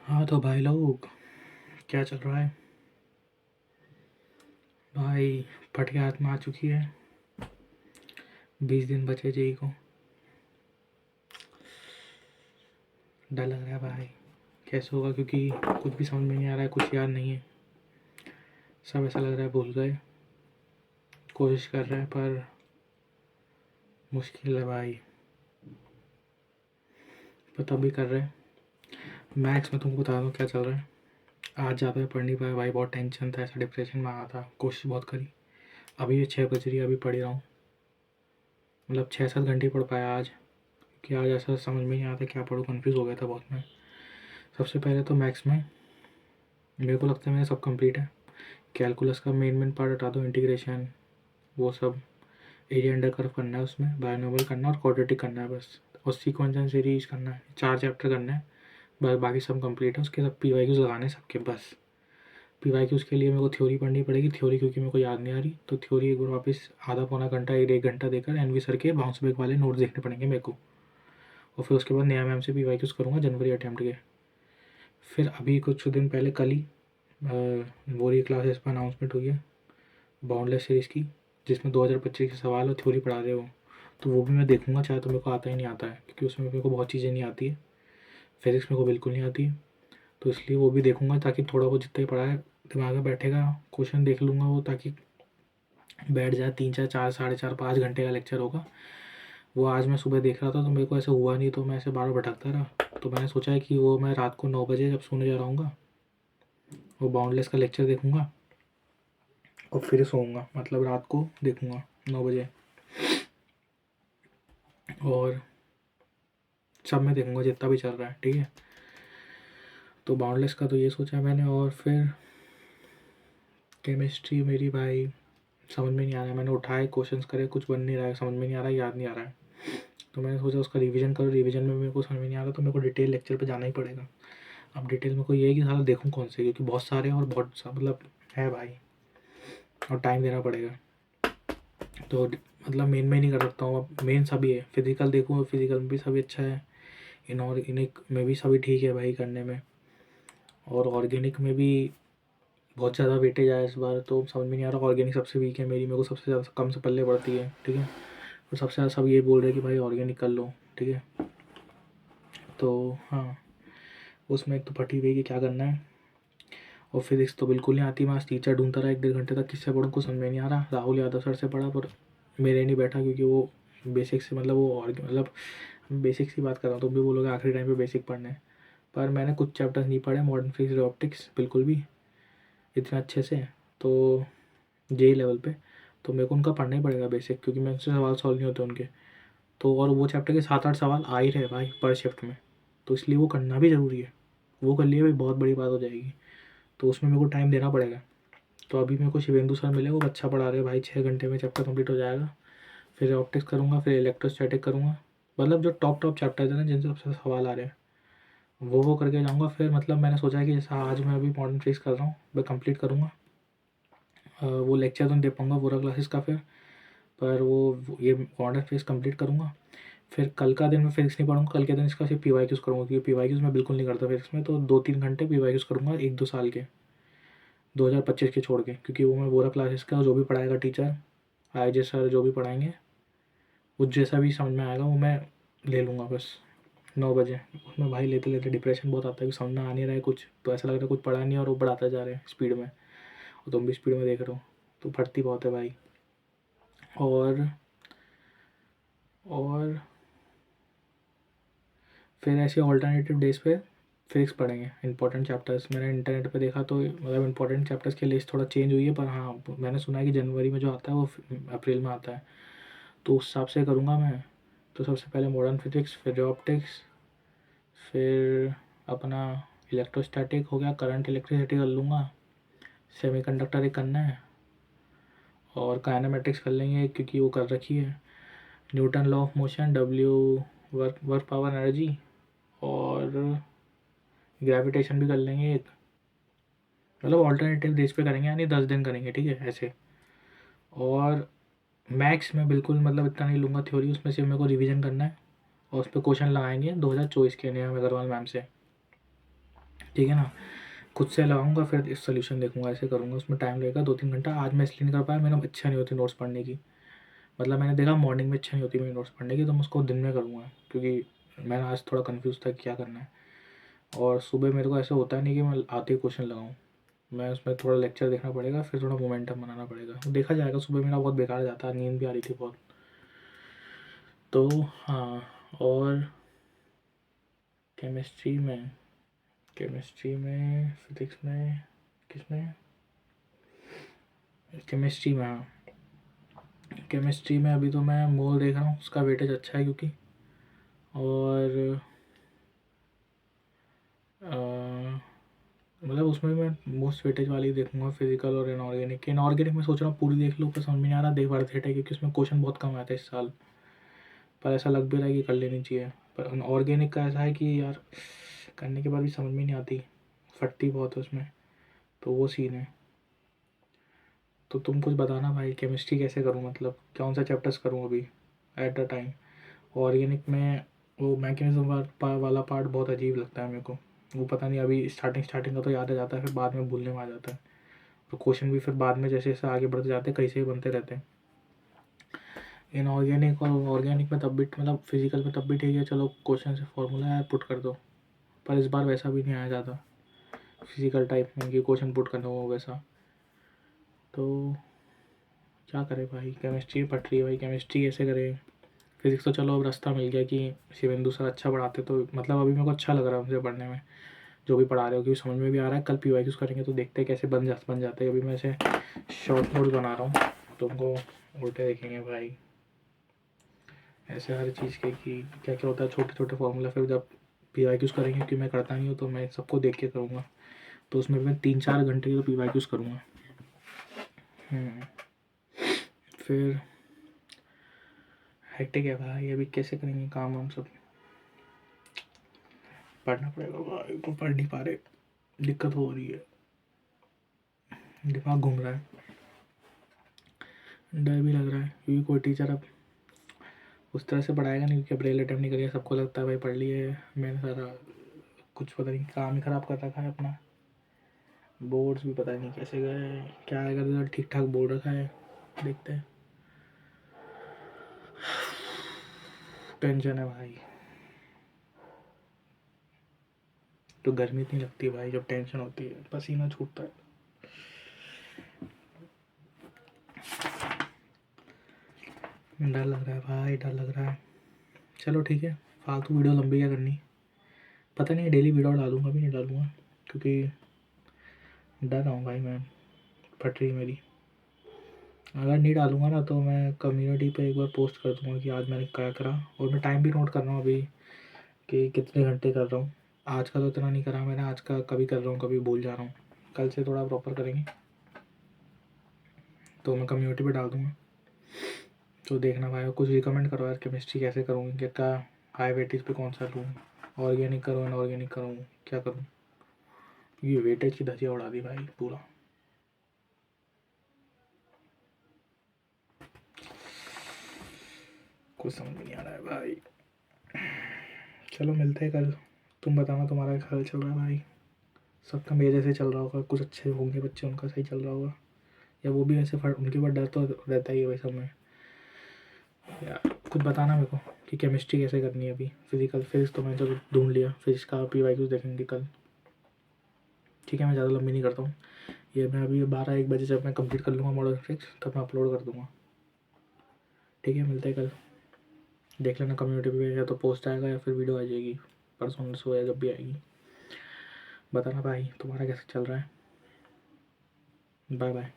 हाँ तो भाई लोग, क्या चल रहा है भाई? फट के हाथ में आ चुकी है। 20 दिन बचे जेई को। डर लग रहा है भाई, कैसे होगा, क्योंकि कुछ भी समझ में नहीं आ रहा है, कुछ याद नहीं है। सब ऐसा लग रहा है भूल गए। कोशिश कर रहे हैं पर मुश्किल है भाई, पर तब भी कर रहे हैं। मैथ्स में तुमको बता दूँ क्या चल रहा है। आज ज़्यादा पढ़ नहीं पाया भाई, बहुत टेंशन था, ऐसा डिप्रेशन में आ था। कोशिश बहुत करी, अभी ये 6 बज रही है, अभी पढ़ ही रहा हूँ। मतलब 6-7 घंटे पढ़ पाया आज, कि आज ऐसा समझ में नहीं आता क्या पढ़ूँ, कन्फ्यूज़ हो गया था बहुत मैं। सबसे पहले तो मैथ्स में मेरे को लगता है मेरा सब कंप्लीट है। कैलकुलस का मेन पार्ट हटा दो, इंटीग्रेशन वो सब, एरिया अंडर कर्व करना है, उसमें बायनोमियल करना है और क्वाड्रेटिक करना है बस, और सीक्वेंस एंड सीरीज करना है। 4 चैप्टर करना है बस, बाकी सब कंप्लीट है। उसके सब पी वाई क्यूज़ लगाने हैं सबके बस। पी वाई क्यूज़ के लिए मेरे को थ्योरी पढ़नी पड़ेगी, थ्योरी क्योंकि मेरे को याद नहीं आ रही, तो थ्योरी एक बार वापस आधा पौना घंटा 1 घंटा देकर एनवी सर के बाउंस बैक वाले नोट्स देखने पड़ेंगे मेरे को। और फिर उसके बाद नया मैम से पी वाई क्यूज़ करूँगा जनवरी अटैम्प्ट के। फिर अभी कुछ दिन पहले कल ही वो रही क्लासेस पर अनाउंसमेंट हुई है बाउंडलेस सीरीज़ की, जिसमें 2025 के सवाल और थ्योरी पढ़ा रहे हो। तो वो भी मैं देखूंगा, चाहे तो मेरे को आता ही नहीं आता है, क्योंकि उसमें मेरे को बहुत चीज़ें नहीं आती है। फिज़िक्स मेरे को बिल्कुल नहीं आती है, तो इसलिए वो भी देखूंगा, ताकि थोड़ा बहुत जितना ही पढ़ा है दिमाग में बैठेगा। क्वेश्चन देख लूँगा वो, ताकि बैठ जाए। 3-4 4-5 घंटे का लेक्चर होगा वो। आज मैं सुबह देख रहा था तो मेरे को ऐसे हुआ नहीं, तो मैं ऐसे बार बार भटकता रहा। तो मैंने सोचा है कि वो मैं रात को 9 बजे जब सोने जा रहा हूँ वो बाउंडलेस का लेक्चर देखूंगा और फिर सोऊंगा, मतलब रात को देखूंगा 9 बजे। और सब में देखूंगा जितना भी चल रहा है, ठीक है। तो बाउंडलेस का तो ये सोचा है मैंने। और फिर केमिस्ट्री मेरी भाई समझ में नहीं आ रहा है। मैंने उठाए क्वेश्चंस करे, कुछ बन नहीं रहा है, समझ में नहीं आ रहा है, याद नहीं आ रहा है। तो मैंने सोचा उसका रिवीजन करो। रिवीजन में मेरे को समझ में नहीं आ रहा, तो मेरे को डिटेल लेक्चर पे जाना ही पड़ेगा। अब डिटेल में को ये है कि सारा देखूँ कौन से, क्योंकि बहुत सारे हैं और बहुत सा मतलब है भाई, और टाइम देना पड़ेगा। तो मतलब मेन में नहीं कर सकता हूँ। अब मेन सभी है, फिजिकल देखूँ, फिजिकल में भी सभी अच्छा है, इनऑर्गेनिक में भी सभी ठीक है भाई करने में, और ऑर्गेनिक में भी बहुत ज़्यादा वेटेज आया इस बार, तो समझ में नहीं आ रहा। ऑर्गेनिक सबसे वीक है मेरी, मेरे को सबसे ज़्यादा कम से पल्ले पड़ती है, ठीक है। और सबसे ज़्यादा सब ये बोल रहे हैं कि भाई ऑर्गेनिक कर लो, ठीक है। तो हाँ, उसमें एक तो फटी हुई कि क्या करना है। और फिजिक्स तो बिल्कुल नहीं आती। मैं आज टीचर ढूंढता रहा 1-1.5 घंटे तक, किससे पढ़ूँ कुछ समझ में नहीं आ रहा। राहुल यादव सर से पढ़ा, पर मेरे नहीं बैठा, क्योंकि वो बेसिक से मतलब वो और मतलब बेसिक्स की बात कर रहा हूँ, तो भी बोलोगे आखिरी टाइम पे बेसिक पढ़ने। पर मैंने कुछ चैप्टर्स नहीं पढ़े मॉडर्न फिजिक्स और ऑप्टिक्स बिल्कुल भी इतना अच्छे से, तो जेई लेवल पे, तो मेरे को उनका पढ़ना ही पड़ेगा बेसिक, क्योंकि मेरे से सवाल सॉल्व नहीं होते उनके। तो और वो चैप्टर के 7-8 सवाल आ ही रहे भाई पर शिफ्ट में, तो इसलिए वो करना भी ज़रूरी है। वो कर लिए भाई बहुत बड़ी बात हो जाएगी, तो उसमें मेरे को टाइम देना पड़ेगा। तो अभी मेरे को शिवेंदु सर मिले, वो अच्छा पढ़ा रहे भाई, 6 घंटे में चैप्टर कंप्लीट हो जाएगा। फिर ऑप्टिक्स करूँगा, फिर इलेक्ट्रोस्टैटिक करूँगा, मतलब जो टॉप टॉप चैप्टर्स हैं ना, जिनसे सबसे सवाल आ रहे हैं वो करके जाऊँगा। फिर मतलब मैंने सोचा है कि जैसा आज मैं अभी मॉडर्न फिजिक्स कर रहा हूँ, मैं कंप्लीट करूँगा। वो लेक्चर तो नहीं दे पाऊँगा पूरा क्लासेस का, फिर पर वो ये मॉडर्न फिजिक्स कंप्लीट करूँगा। फिर कल का दिन मैं फिजिक्स नहीं पढ़ूँगा, कल के दिन इसका सिर्फ पी वाई क्यूज़ करूँगा, क्योंकि पी वाई क्यूज़ मैं बिल्कुल नहीं करता फिजिक्स में। तो 2-3 घंटे पी वाई क्यूज़ करूँगा 1-2 साल के, 2025 के छोड़ के, क्योंकि वो मैं पूरा क्लासेस का जो भी पढ़ाएगा टीचर, आई जे सर जो भी पढ़ाएंगे, वो जैसा भी समझ में आएगा वो मैं ले लूँगा बस 9 बजे। उसमें भाई लेते लेते डिप्रेशन बहुत आता है कि समझ में आ नहीं रहा है कुछ, तो ऐसा लग रहा है कुछ पढ़ा नहीं और वो बढ़ाते जा रहे हैं स्पीड में, और तुम भी स्पीड में देख रहे हो, तो फटती बहुत है भाई। और और फिर ऐसे ऑल्टरनेटिव डेज पे फिजिक्स पढ़ेंगे इंपॉर्टेंट चैप्टर्स। मैंने इंटरनेट पे देखा तो मतलब इंपॉर्टेंट चैप्टर्स की लिस्ट थोड़ा चेंज हुई है, पर हाँ मैंने सुना है कि जनवरी में जो आता है वो अप्रैल में आता है, तो उस हिसाब से करूँगा मैं। तो सबसे पहले मॉडर्न फिजिक्स, फिर ऑप्टिक्स, फिर अपना इलेक्ट्रोस्टैटिक हो गया, करंट इलेक्ट्रिसिटी कर लूँगा, सेमीकंडक्टर एक करना है, और काइनेमेटिक्स कर लेंगे क्योंकि वो कर रखी है, Newton law of motion, W work work power energy, और ग्रेविटेशन भी कर लेंगे एक। मतलब ऑल्टरनेटिव डेज पे करेंगे, यानी 10 दिन करेंगे, ठीक है ऐसे। और मैथ्स में बिल्कुल मतलब इतना नहीं लूँगा थ्योरी, उसमें सिर्फ मेरे को रिवीजन करना है, और उस पर क्वेश्चन लगाएंगे 2024 के नियम अग्रवाल मैम से, ठीक है ना। खुद से लगाऊंगा फिर इस सोल्यूशन देखूंगा, ऐसे करूंगा, उसमें टाइम लगेगा 2-3 घंटा। आज मैं इसलिए नहीं कर पाया, मेरा इच्छा नहीं होती नोट्स पढ़ने की। मतलब मैंने देखा मॉर्निंग में इच्छा नहीं होती मेरी नोट्स पढ़ने की, तो मैं उसको दिन में करूँगा, क्योंकि मैं आज थोड़ा कंफ्यूज था क्या करना है। और सुबह मेरे को ऐसा होता नहीं कि मैं आते ही क्वेश्चन लगाऊँ, मैं उसमें थोड़ा लेक्चर देखना पड़ेगा, फिर थोड़ा मोमेंटम बनाना पड़ेगा, देखा जाएगा। सुबह मेरा बहुत बेकार जाता है, नींद भी आ रही थी बहुत। तो हाँ, और केमिस्ट्री में फिजिक्स में, किसमें, केमिस्ट्री में, हाँ केमिस्ट्री में अभी तो मैं मोल देख रहा हूँ, उसका वेटेज अच्छा है क्योंकि, और मतलब उसमें मैं मोस्ट वेटेज वाली देखूंगा, फिजिकल और इनऑर्गेनिक। इनऑर्गेनिक में सोच रहा हूँ पूरी देख लूँ, पर समझ में नहीं आ रहा, देख बार सेट है क्योंकि उसमें क्वेश्चन बहुत कम आते हैं इस साल, पर ऐसा लग भी रहा है कि कर लेनी चाहिए। पर ऑर्गेनिक का ऐसा है कि यार करने के बाद भी समझ में नहीं आती, फटती बहुत है उसमें, तो वो सीन है। तो तुम कुछ बताना भाई, केमिस्ट्री कैसे करूँ, मतलब कौन सा चैप्टर्स करूँ अभी एट द टाइम। ऑर्गेनिक में वो मैकेनिज्म वाला पार्ट बहुत अजीब लगता है मेरे को, वो पता नहीं, अभी स्टार्टिंग स्टार्टिंग का तो याद आ जाता है, फिर बाद में भूलने में आ जाता है। तो क्वेश्चन भी फिर बाद में जैसे जैसे आगे बढ़ते जाते हैं कहीं से भी बनते रहते हैं। इनऑर्गेनिक और ऑर्गेनिक में तब भी, मतलब फिजिकल में तब भी ठीक है, चलो क्वेश्चन से फॉर्मूला यार पुट कर दो, पर इस बार वैसा भी नहीं आया ज़्यादा फिजिकल टाइप में कि क्वेश्चन पुट करना हो वैसा। तो क्या करें भाई, केमिस्ट्री पढ़ रही है भाई, केमिस्ट्री कैसे करें। फिजिक्स तो चलो अब रास्ता मिल गया कि शिवेंदु सर अच्छा पढ़ाते, तो मतलब अभी मेरे को अच्छा लग रहा है उनसे पढ़ने में, जो भी पढ़ा रहे हो, क्योंकि समझ में भी आ रहा है। कल पीवाईक्यूज करेंगे तो देखते हैं कैसे बन जाते हैं। अभी मैं ऐसे शॉर्ट नोट बना रहा हूँ, तुमको उल्टे देखेंगे भाई ऐसे हर चीज़ के कि क्या क्या होता है, छोटे छोटे फॉर्मूला। फिर जब पीवाईक्यूज करेंगे, क्योंकि मैं करता नहीं हूँ, तो मैं सबको देख के करूँगा, तो उसमें भी मैं 3-4 घंटे की तो पीवाईक्यूज करूँगा। फिर हेक्टिक है भाई, अभी कैसे करेंगे काम हम सब, पढ़ना पड़ेगा भाई, तो पढ़ नहीं पा रहे, दिक्कत हो रही है, दिमाग घूम रहा है, डर भी लग रहा है, क्योंकि कोई टीचर अब उस तरह से पढ़ाएगा नहीं, क्योंकि अब रेल अटेम्प्ट नहीं करिए, सबको लगता है भाई पढ़ लिए मैंने सारा, कुछ पता नहीं काम ही ख़राब कर रखा है अपना। बोर्ड्स भी पता नहीं कैसे गए, क्या आएगा रिजल्ट, ठीक ठाक बोल रखा है, देखते हैं। टेंशन है भाई, तो गर्मी इतनी लगती है भाई जब टेंशन होती है, पसीना छूटता है। डर लग रहा है भाई, डर लग रहा है। चलो ठीक है, फालतू वीडियो लंबी क्या करनी, पता नहीं डेली वीडियो डालूंगा भी नहीं डालूंगा, क्योंकि डर रहा हूँ भाई मैं, फट रही मेरी। अगर नहीं डालूंगा ना तो मैं कम्युनिटी पे एक बार पोस्ट कर दूंगा कि आज मैंने क्या करा, और मैं टाइम भी नोट कर रहा हूँ अभी कि कितने घंटे कर रहा हूँ। आज का तो इतना नहीं करा मैंने, आज का कभी कर रहा हूँ कभी भूल जा रहा हूँ, कल से थोड़ा प्रॉपर करेंगे, तो मैं कम्युनिटी पे डाल दूँगा। तो देखना भाई, कुछ रिकमेंड करो यार, केमिस्ट्री कैसे करूँ, क्या हाई वेटेज पे कौन सा लूँ, ऑर्गेनिक करूँ इनऑर्गेनिक करूँ, क्या करूँ, ये वेटेज की धजिया उड़ा दी भाई पूरा। कुछ समझ में नहीं आ रहा है भाई। चलो मिलते हैं कल, तुम बताना तुम्हारा क्या हाल चल रहा है भाई। सबका मेरे जैसे चल रहा होगा, कुछ अच्छे होंगे बच्चे उनका सही चल रहा होगा, या वो भी ऐसे उनके ऊपर डर तो रहता ही है भाई सब में। यार कुछ बताना मेरे को कि केमिस्ट्री कैसे करनी है अभी। फिजिक्स तो मैंने चलो ढूंढ लिया, फिजिक्स का पीवाईक्यूज देखेंगे कल। ठीक है, मैं ज़्यादा लंबी नहीं करता हूँ, ये मैं अभी 12-1 बजे जब मैं कंप्लीट कर लूँगा मॉडल फिजिक्स, तब मैं अपलोड कर दूँगा। ठीक है, मिलते हैं कल, देख लेना कम्युनिटी पे, या तो पोस्ट आएगा या फिर वीडियो आ जाएगी परसों नरसों, या जब भी आएगी। बताना भाई तुम्हारा कैसे चल रहा है। Bye bye.